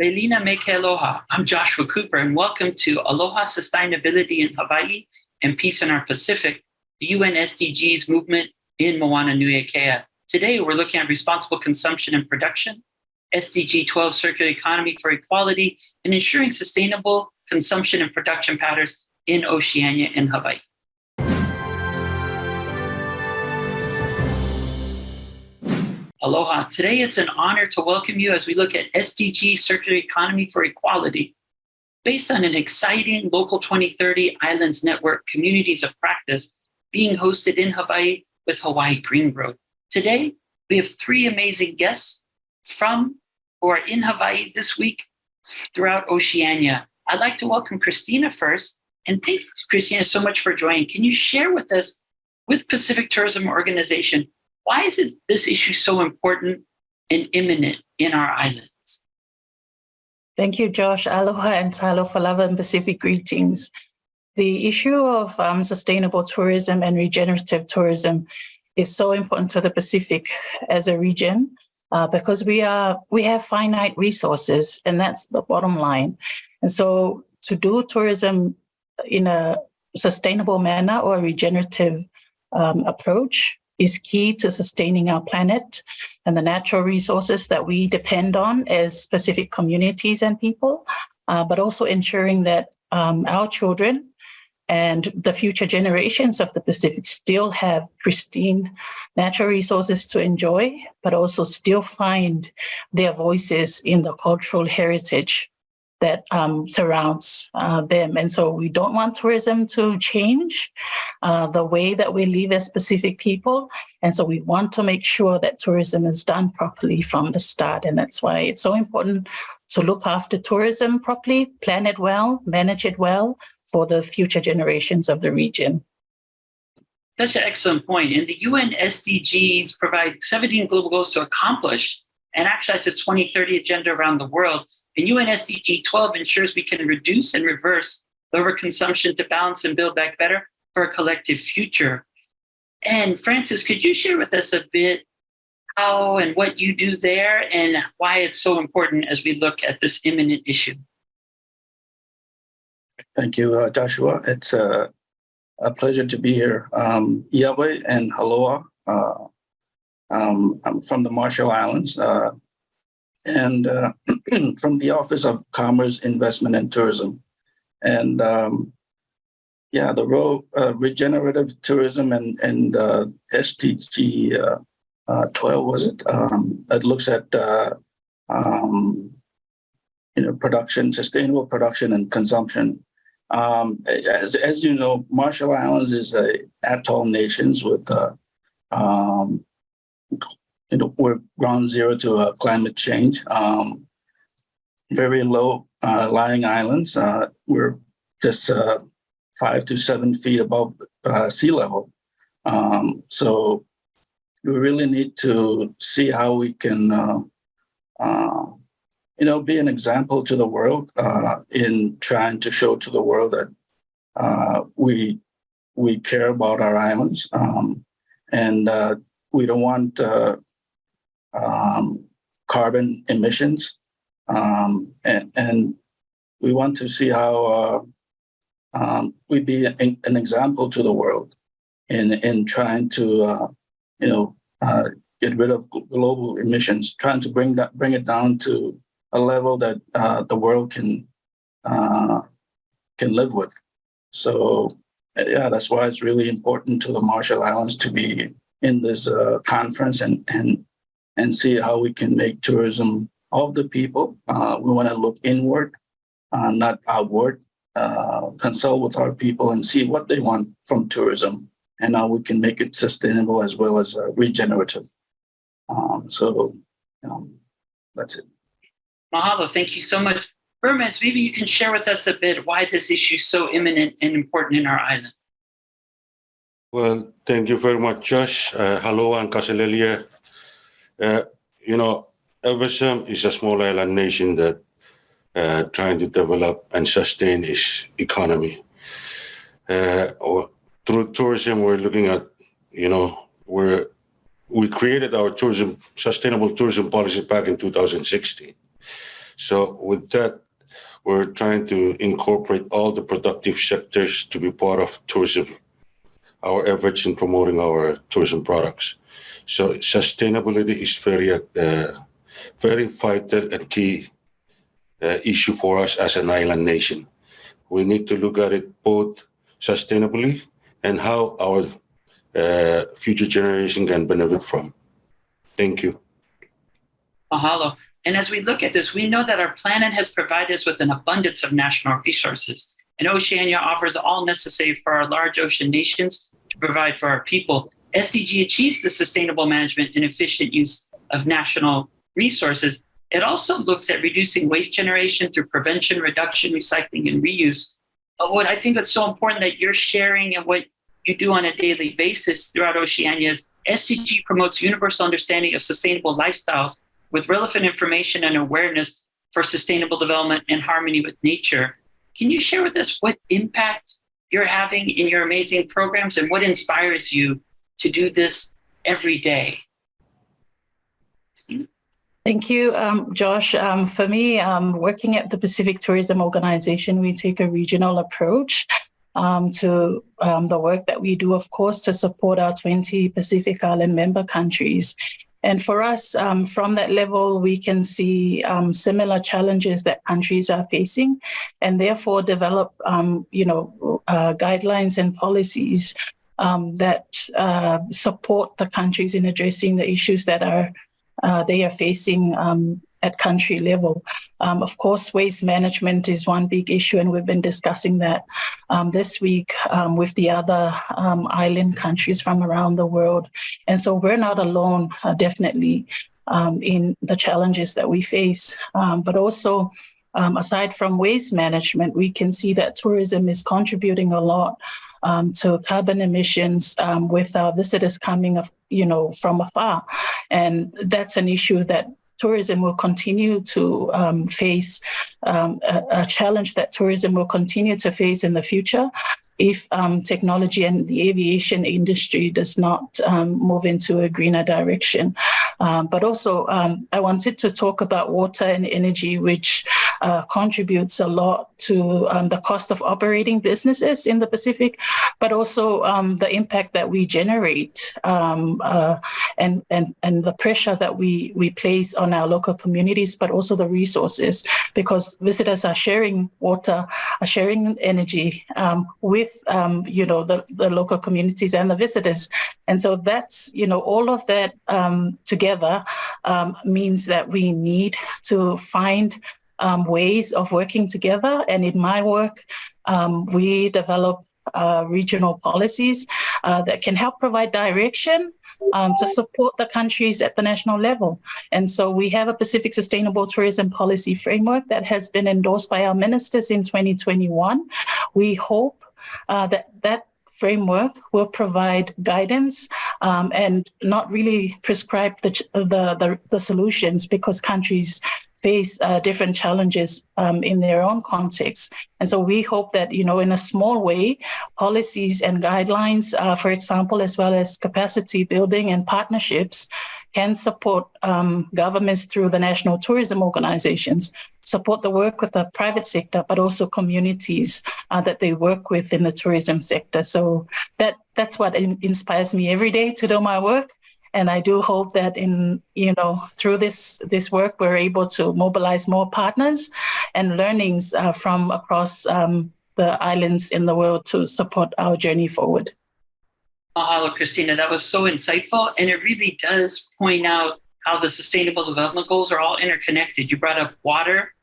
Leala me ke aloha. I'm Joshua Cooper, and welcome to Aloha, SustAINAbility in Hawaii and Peace in our Pacific, the UN SDGs movement in Moana Nui Akea. Today, we're looking at responsible consumption and production, SDG 12 circular economy for equality, and ensuring sustainable consumption and production patterns in Oceania and Hawaii. Aloha. Today, it's an honor to welcome you as we look at SDG circular economy for equality, based on an exciting local 2030 Islands Network communities of practice being hosted in Hawaii with Hawaii Green Growth. Today, we have three amazing guests from who are in Hawaii this week throughout Oceania. I'd like to welcome Christina first, and thank you, Christina, so much for joining. Can you share with us, with Pacific Tourism Organization, why is this issue so important and imminent in our islands? Thank you, Josh. Aloha and talofa lava and Pacific greetings. The issue of sustainable tourism and regenerative tourism is so important to the Pacific as a region because we have finite resources, and that's the bottom line. And so to do tourism in a sustainable manner or a regenerative approach is key to sustaining our planet and the natural resources that we depend on as Pacific communities and people, but also ensuring that our children and the future generations of the Pacific still have pristine natural resources to enjoy, but also still find their voices in the cultural heritage that surrounds them. And so we don't want tourism to change the way that we live as Pacific people. And so we want to make sure that tourism is done properly from the start. And that's why it's so important to look after tourism properly, plan it well, manage it well for the future generations of the region. Such an excellent point. And the UN SDGs provide 17 global goals to accomplish and actualize this 2030 agenda around the world. And UN SDG 12 ensures we can reduce and reverse the overconsumption to balance and build back better for a collective future. And Francis, could you share with us a bit how and what you do there and why it's so important as we look at this imminent issue? Thank you, Joshua. It's a pleasure to be here. Yahweh and Aloha. I'm from the Marshall Islands and from the Office of Commerce, Investment, and Tourism. And the role regenerative tourism and SDG 12 was it? It looks at production, sustainable production and consumption. As you know, Marshall Islands is a atoll nations with we're ground zero to climate change. Very low lying islands. We're just 5 to 7 feet above sea level. So we really need to see how we can, be an example to the world in trying to show to the world that we care about our islands and we don't want carbon emissions, and we want to see how we be an example to the world in trying to get rid of global emissions, trying to bring it down to a level that the world can live with. So that's why it's really important to the Marshall Islands to be in this conference and see how we can make tourism of the people. We want to look inward, not outward, consult with our people and see what they want from tourism and how we can make it sustainable as well as regenerative. That's it. Mahalo, thank you so much. Bermance, maybe you can share with us a bit why this issue is so imminent and important in our island. Well, thank you very much, Josh. Hello, and Kaselelia. Eversum is a small island nation that trying to develop and sustain its economy. Through tourism, we're looking at, we created our sustainable tourism policy back in 2016. So with that, we're trying to incorporate all the productive sectors to be part of tourism, our efforts in promoting our tourism products. So sustainability is very vital and key issue for us as an island nation. We need to look at it both sustainably and how our future generation can benefit from. Thank you. Mahalo. And as we look at this, we know that our planet has provided us with an abundance of national resources, and Oceania offers all necessary for our large ocean nations to provide for our people. SDG achieves the sustainable management and efficient use of national resources. It also looks at reducing waste generation through prevention, reduction, recycling, and reuse. But what I think is so important that you're sharing and what you do on a daily basis throughout Oceania is SDG promotes universal understanding of sustainable lifestyles with relevant information and awareness for sustainable development and harmony with nature. Can you share with us what impact you're having in your amazing programs and what inspires you to do this every day? Christina? Thank you, Josh. For me, working at the Pacific Tourism Organization, we take a regional approach to the work that we do, of course, to support our 20 Pacific Island member countries. And for us, from that level, we can see similar challenges that countries are facing, and therefore develop, guidelines and policies that support the countries in addressing the issues that they are facing at country level. Of course, waste management is one big issue, and we've been discussing that this week with the other island countries from around the world. And so we're not alone, definitely, in the challenges that we face. But also, aside from waste management, we can see that tourism is contributing a lot to carbon emissions with our visitors coming, from afar. And that's an issue that tourism will continue to face, a challenge that tourism will continue to face in the future if technology and the aviation industry does not move into a greener direction. But also, I wanted to talk about water and energy, which contributes a lot to the cost of operating businesses in the Pacific, but also the impact that we generate and the pressure that we place on our local communities, but also the resources, because visitors are sharing water, are sharing energy with the local communities and the visitors. And so that's, all of that together means that we need to find ways of working together. And in my work, we develop regional policies that can help provide direction to support the countries at the national level. And so we have a Pacific Sustainable Tourism Policy Framework that has been endorsed by our ministers in 2021. We hope that framework will provide guidance and not really prescribe the solutions, because countries face different challenges in their own context. And so we hope that, in a small way, policies and guidelines, for example, as well as capacity building and partnerships, can support governments through the national tourism organizations, support the work with the private sector, but also communities that they work with in the tourism sector. So that's what inspires me every day to do my work. And I do hope that through this work, we're able to mobilize more partners and learnings from across the islands in the world to support our journey forward. Mahalo, Christina. That was so insightful. And it really does point out how the Sustainable Development Goals are all interconnected. You brought up water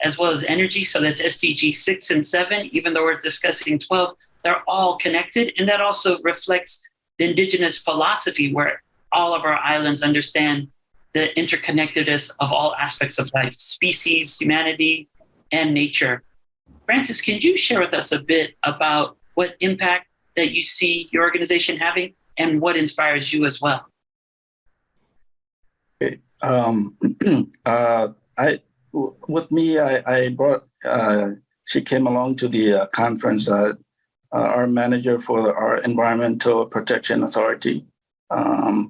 as well as energy. So that's SDG 6 and 7, even though we're discussing 12, they're all connected. And that also reflects the indigenous philosophy where all of our islands understand the interconnectedness of all aspects of life, species, humanity, and nature. Francis, can you share with us a bit about what impact that you see your organization having and what inspires you as well? Okay. With me, I brought, she came along to the conference, our manager for our Environmental Protection Authority,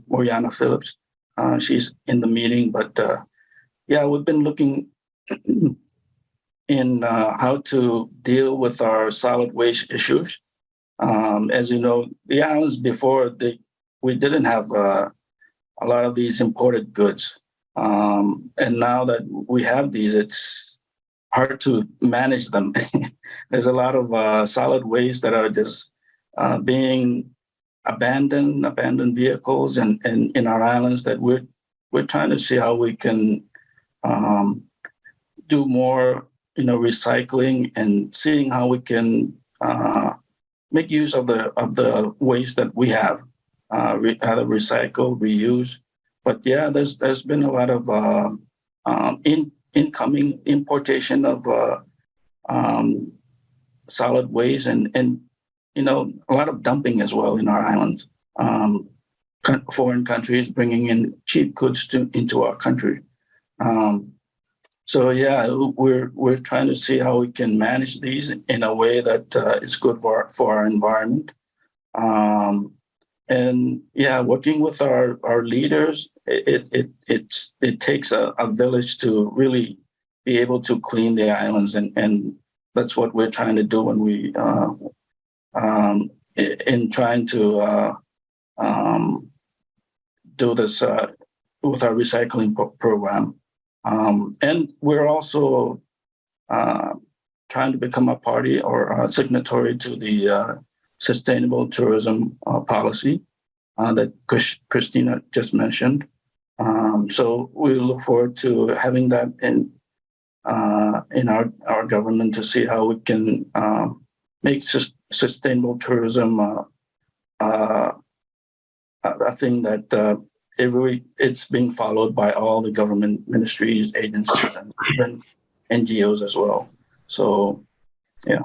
Oriana Phillips. She's in the meeting, but we've been looking in how to deal with our solid waste issues. As you know, the islands before, we didn't have a lot of these imported goods. And now that we have these, it's hard to manage them. There's a lot of solid waste that are just being abandoned vehicles and in our islands that we're trying to see how we can do more, recycling and seeing how we can make use of the waste that we have, how to recycle, reuse. But yeah, there's been a lot of incoming importation of solid waste and a lot of dumping as well in our islands. Foreign countries bringing in cheap goods into our country. So yeah, we're trying to see how we can manage these in a way that is good for our environment. And yeah, working with our leaders, it takes a village to really be able to clean the islands, and that's what we're trying to do when we in trying to do this with our recycling program. And we're also trying to become a party or a signatory to the sustainable tourism policy that Christina just mentioned. So we look forward to having that in our government to see how we can make sustainable tourism a thing that it's being followed by all the government ministries, agencies, and even NGOs as well. So, yeah.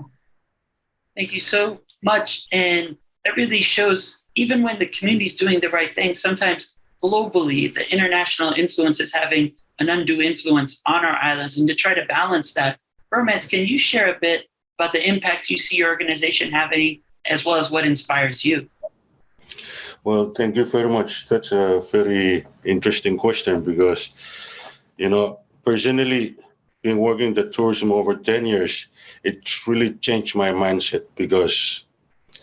Thank you so much. And that really shows, even when the community is doing the right thing, sometimes globally, the international influence is having an undue influence on our islands. And to try to balance that, Bermance, can you share a bit about the impact you see your organization having, as well as what inspires you? Well, thank you very much. That's a very interesting question because, personally, been working the tourism over 10 years, it's really changed my mindset because it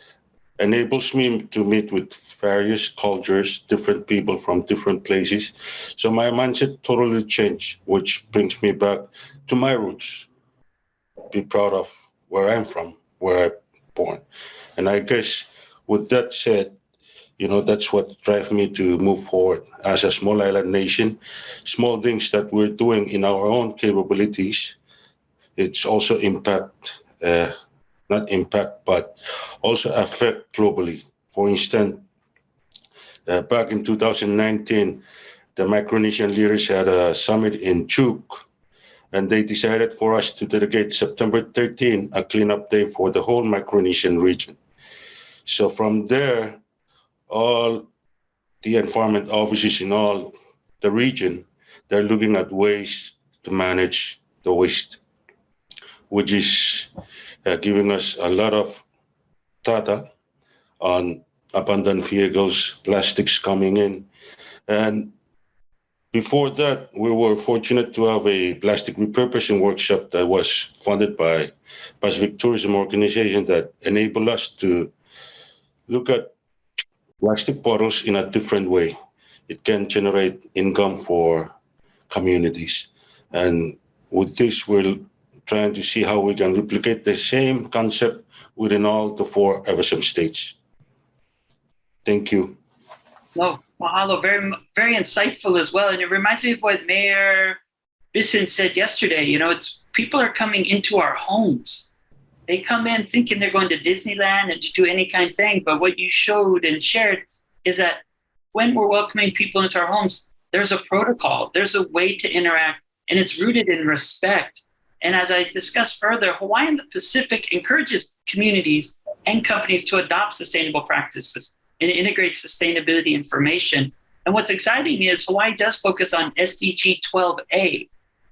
enables me to meet with various cultures, different people from different places. So my mindset totally changed, which brings me back to my roots. Be proud of where I'm from, where I'm born. And I guess with that said, that's what drives me to move forward as a small island nation. Small things that we're doing in our own capabilities, it's also not impact, but also affect globally. For instance, back in 2019, the Micronesian leaders had a summit in Chuuk, and they decided for us to dedicate September 13, a cleanup day for the whole Micronesian region. So from there, all the environment offices in all the region, they're looking at ways to manage the waste, which is giving us a lot of data on abandoned vehicles, plastics coming in. And before that, we were fortunate to have a plastic repurposing workshop that was funded by Pacific Tourism Organization that enabled us to look at plastic bottles in a different way. It can generate income for communities. And with this, we're trying to see how we can replicate the same concept within all the 4 FSM states. Thank you. No, mahalo, very, very insightful as well. And it reminds me of what Mayor Bisson said yesterday. It's people are coming into our homes. They come in thinking they're going to Disneyland and to do any kind of thing. But what you showed and shared is that when we're welcoming people into our homes, there's a protocol, there's a way to interact, and it's rooted in respect. And as I discuss further, Hawaii and the Pacific encourages communities and companies to adopt sustainable practices and integrate sustainability information. And what's exciting is Hawaii does focus on SDG 12A,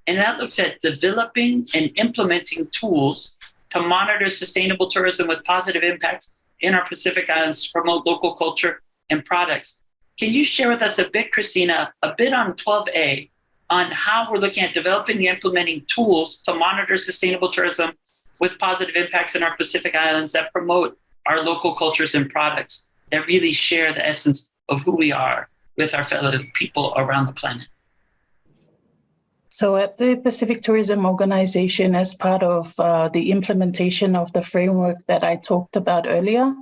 and that looks at developing and implementing tools to monitor sustainable tourism with positive impacts in our Pacific Islands to promote local culture and products. Can you share with us a bit, Christina, a bit on 12A on how we're looking at developing and implementing tools to monitor sustainable tourism with positive impacts in our Pacific Islands that promote our local cultures and products that really share the essence of who we are with our fellow people around the planet. So at the Pacific Tourism Organization, as part of the implementation of the framework that I talked about earlier,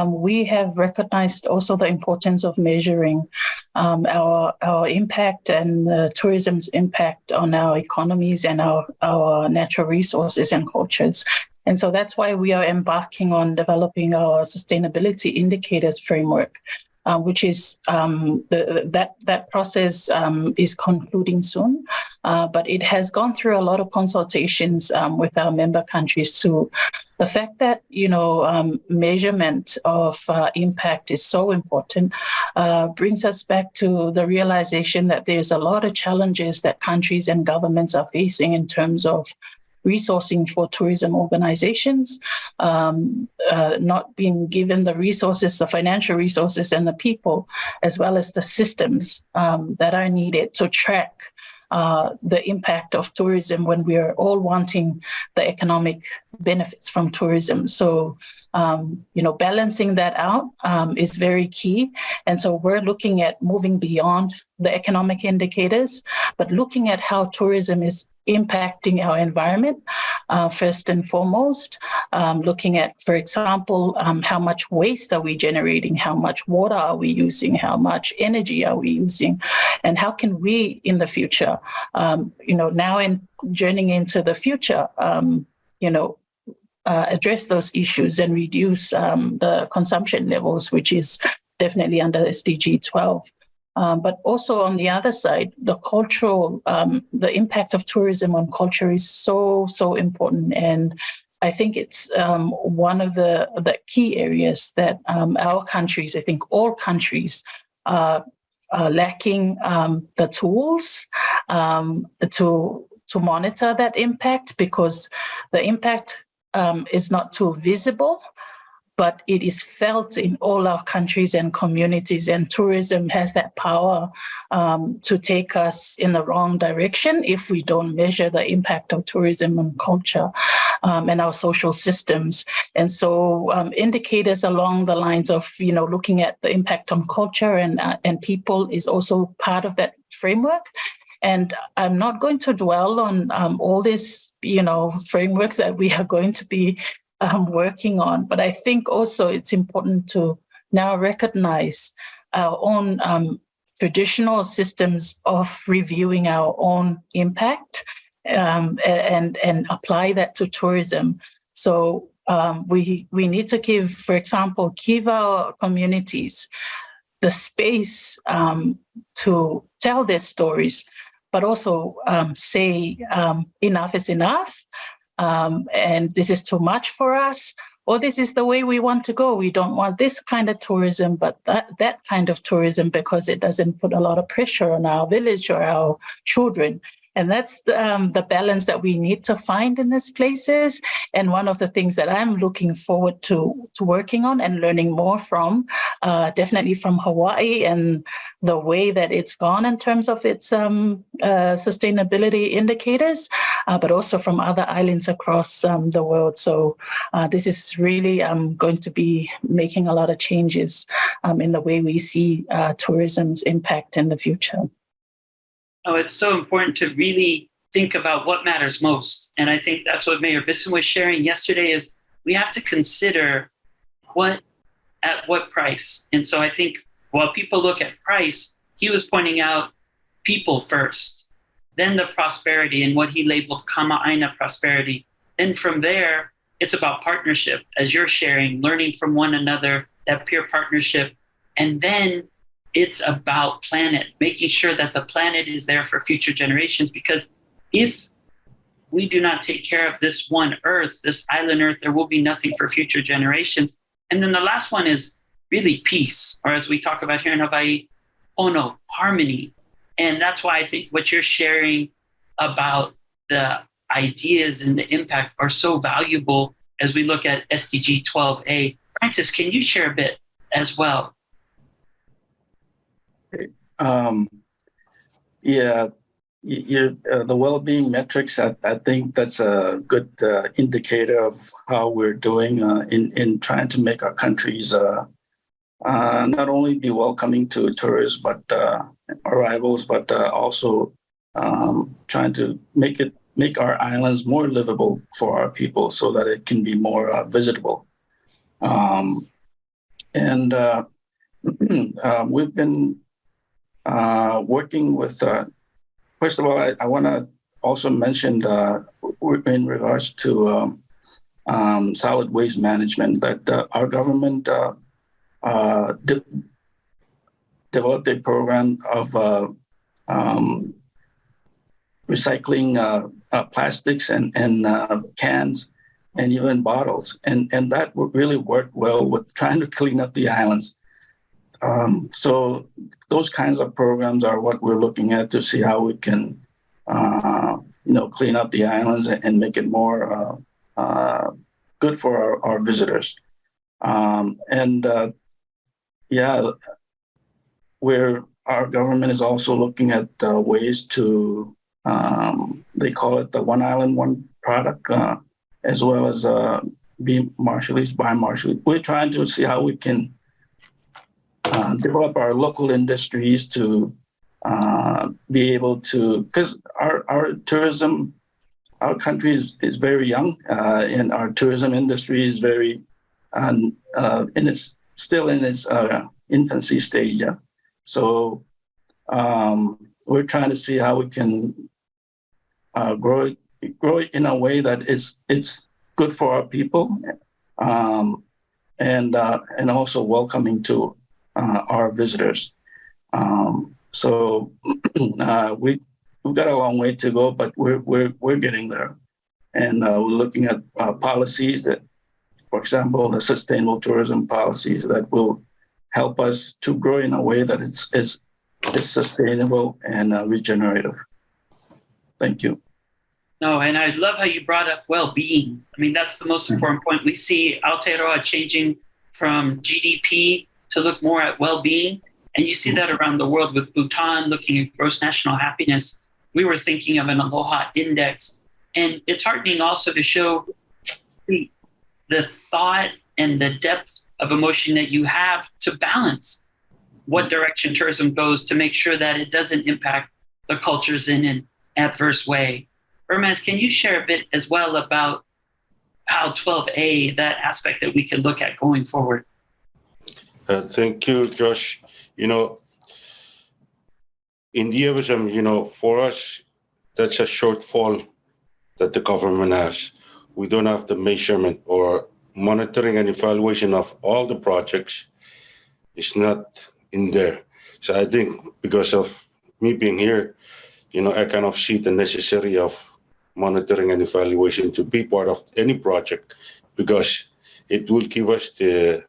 we have recognized also the importance of measuring our impact and tourism's impact on our economies and our natural resources and cultures. And so that's why we are embarking on developing our sustainability indicators framework, which is that process is concluding soon, but it has gone through a lot of consultations with our member countries too. The fact that measurement of impact is so important brings us back to the realization that there's a lot of challenges that countries and governments are facing in terms of resourcing for tourism organizations, not being given the resources, the financial resources and the people, as well as the systems that are needed to track the impact of tourism when we are all wanting the economic benefits from tourism. So, balancing that out is very key. And so we're looking at moving beyond the economic indicators, but looking at how tourism is impacting our environment, first and foremost, looking at, for example, how much waste are we generating, how much water are we using, how much energy are we using, and how can we in the future, now in journeying into the future, address those issues and reduce the consumption levels, which is definitely under SDG 12. But also on the other side, the cultural, the impact of tourism on culture is so important. And I think it's one of the key areas that our countries, I think all countries, are lacking the tools to monitor that impact, because the impact is not too visible, but it is felt in all our countries and communities, and tourism has that power to take us in the wrong direction if we don't measure the impact of tourism on culture and our social systems. And so indicators along the lines of, looking at the impact on culture and people is also part of that framework. And I'm not going to dwell on all these, frameworks that we are going to be working on. But I think also it's important to now recognize our own traditional systems of reviewing our own impact and apply that to tourism. So we need to give our communities the space to tell their stories, but also say enough is enough. And this is too much for us, or this is the way we want to go. We don't want this kind of tourism, but that kind of tourism, because it doesn't put a lot of pressure on our village or our children. And that's the balance that we need to find in these places. And one of the things that I'm looking forward to working on and learning more from, definitely from Hawaii and the way that it's gone in terms of its sustainability indicators, but also from other islands across the world. So this is really going to be making a lot of changes in the way we see tourism's impact in the future. Oh, it's so important to really think about what matters most. And I think that's what Mayor Bisson was sharing yesterday, is we have to consider at what price. And so I think while people look at price, he was pointing out people first, then the prosperity and what he labeled kama'aina prosperity. Then from there, it's about partnership, as you're sharing, learning from one another, that peer partnership. And then it's about planet, making sure that the planet is there for future generations. Because if we do not take care of this one Earth, this island Earth, there will be nothing for future generations. And then the last one is really peace, or as we talk about here in Hawaii, ono, harmony. And that's why I think what you're sharing about the ideas and the impact are so valuable as we look at SDG 12A. Francis, can you share a bit as well? Yeah, the well-being metrics, I think that's a good indicator of how we're doing in trying to make our countries not only be welcoming to tourists, but arrivals, but also trying to make our islands more livable for our people so that it can be more visitable. And we've been working with, first of all, I want to also mention in regards to solid waste management that our government developed a program of recycling plastics and cans and even bottles. And that really worked well with trying to clean up the islands. So those kinds of programs are what we're looking at to see how we can, clean up the islands and make it more good for our visitors. Our government is also looking at ways to, they call it the One Island, One Product, as well as be Marshallese, buy Marshallese. We're trying to see how we can develop our local industries to be able to, because our tourism, our country is very young, and our tourism industry is very, and it's still in its infancy stage. Yeah. So we're trying to see how we can grow it in a way that it's good for our people, and also welcoming to our visitors. So we've got a long way to go, but we're getting there, and we're looking at policies that, for example, the sustainable tourism policies that will help us to grow in a way that it's sustainable and regenerative. Thank you. No, and I love how you brought up well-being. I mean, that's the most important point. We see Aotearoa changing from GDP to look more at well-being. And you see that around the world with Bhutan looking at gross national happiness. We were thinking of an Aloha index. And it's heartening also to show the thought and the depth of emotion that you have to balance what direction tourism goes to make sure that it doesn't impact the cultures in an adverse way. Bermance, can you share a bit as well about how 12A, that aspect that we can look at going forward? Thank you, Josh. In the for us, that's a shortfall that the government has. We don't have the measurement or monitoring and evaluation of all the projects. It's not in there. So I think because of me being here, I kind of see the necessity of monitoring and evaluation to be part of any project, because it will give us the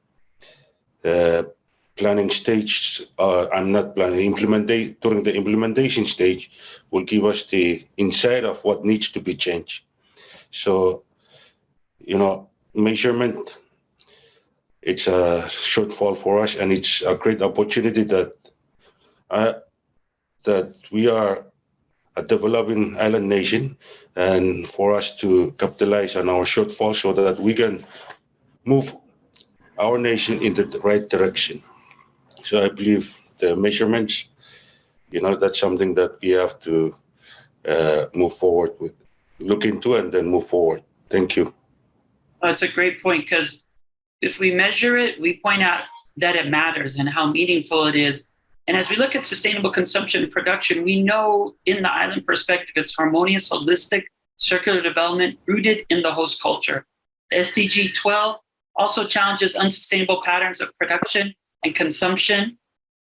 planning stage. I'm not planning, during the implementation stage will give us the insight of what needs to be changed. So, measurement, it's a shortfall for us, and it's a great opportunity that we are a developing island nation, and for us to capitalize on our shortfall so that we can move our nation in the right direction. So I believe the measurements, that's something that we have to move forward with, look into, and then move forward. Thank you. That's a great point, because if we measure it, we point out that it matters and how meaningful it is. And as we look at sustainable consumption and production, we know in the island perspective, it's harmonious, holistic, circular development rooted in the host culture. The SDG 12 also challenges unsustainable patterns of production and consumption,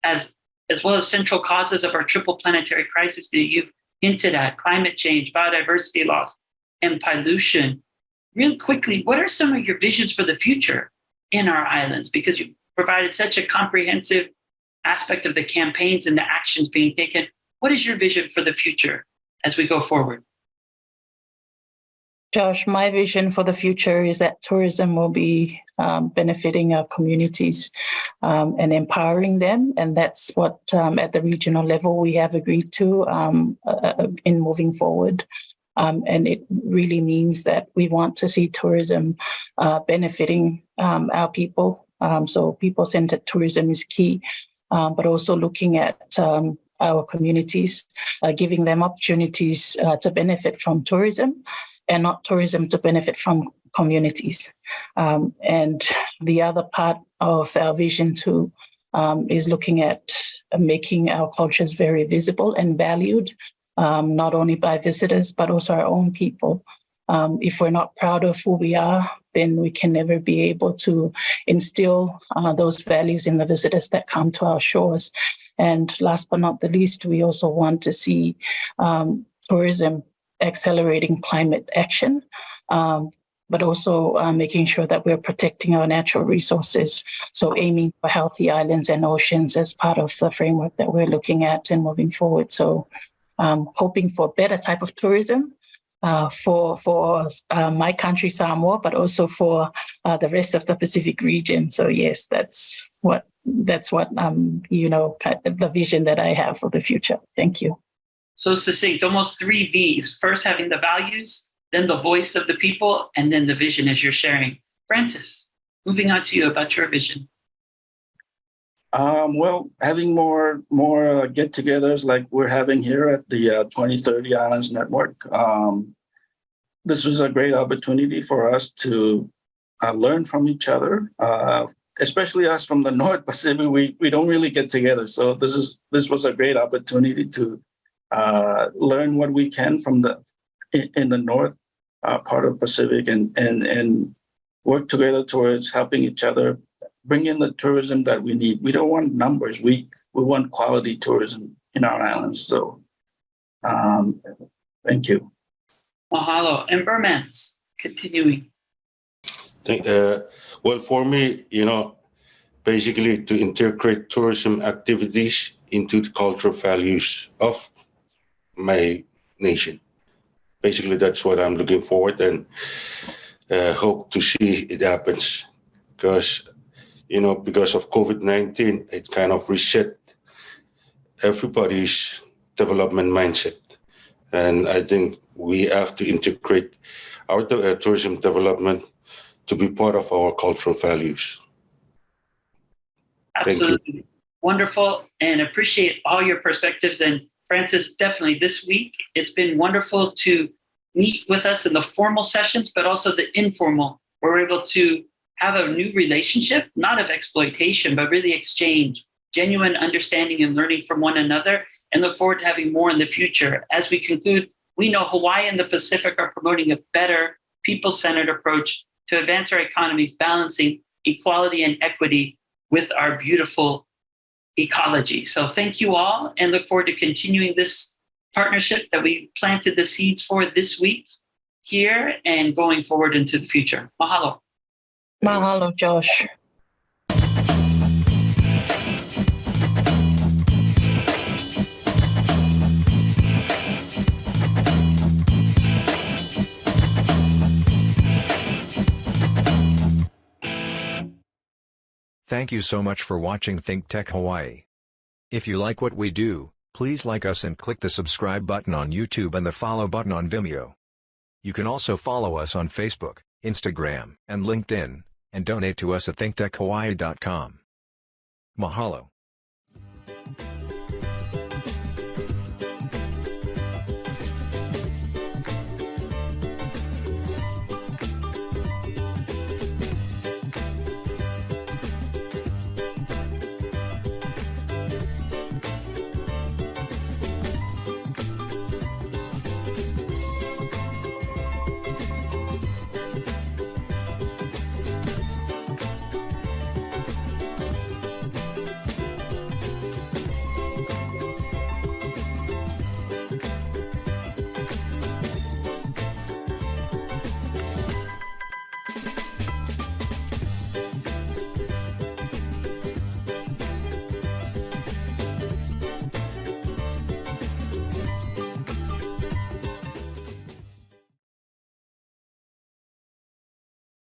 as well as central causes of our triple planetary crisis that you've hinted at: climate change, biodiversity loss, and pollution. Real quickly, what are some of your visions for the future in our islands? Because you provided such a comprehensive aspect of the campaigns and the actions being taken. What is your vision for the future as we go forward? Josh, my vision for the future is that tourism will be benefiting our communities and empowering them. And that's what at the regional level we have agreed to in moving forward. And it really means that we want to see tourism benefiting our people. So people-centered tourism is key, but also looking at our communities, giving them opportunities to benefit from tourism and not tourism to benefit from communities. And the other part of our vision too is looking at making our cultures very visible and valued, not only by visitors, but also our own people. If we're not proud of who we are, then we can never be able to instill those values in the visitors that come to our shores. And last but not the least, we also want to see tourism accelerating climate action, but also making sure that we're protecting our natural resources. So aiming for healthy islands and oceans as part of the framework that we're looking at and moving forward. So hoping for a better type of tourism for my country, Samoa, but also for the rest of the Pacific region. So yes, that's what the vision that I have for the future. Thank you. So succinct, almost 3 V's. First, having the values, then the voice of the people, and then the vision as you're sharing. Francis, moving on to you about your vision. Well, having more get-togethers like we're having here at the 2030 Islands Network. This was a great opportunity for us to learn from each other, especially us from the North Pacific. We don't really get together, so this was a great opportunity to learn what we can from in the North part of Pacific and work together towards helping each other bring in the tourism that we need. We don't want numbers. We want quality tourism in our islands. So thank you. Mahalo. And Bermance, continuing. Well, for me, basically to integrate tourism activities into the cultural values of my nation. Basically, that's what I'm looking forward and hope to see it happens. Because of COVID-19, it kind of reset everybody's development mindset. And I think we have to integrate our tourism development to be part of our cultural values. Absolutely. Wonderful, and appreciate all your perspectives. And Francis, definitely this week, it's been wonderful to meet with us in the formal sessions, but also the informal, where we're able to have a new relationship, not of exploitation, but really exchange, genuine understanding and learning from one another, and look forward to having more in the future. As we conclude, we know Hawaii and the Pacific are promoting a better people-centered approach to advance our economies, balancing equality and equity with our beautiful ecology. So thank you all, and look forward to continuing this partnership that we planted the seeds for this week here and going forward into the future. Mahalo. Mahalo, Josh. Thank you so much for watching Think Tech Hawaii. If you like what we do, please like us and click the subscribe button on YouTube and the follow button on Vimeo. You can also follow us on Facebook, Instagram, and LinkedIn, and donate to us at thinktechhawaii.com. Mahalo.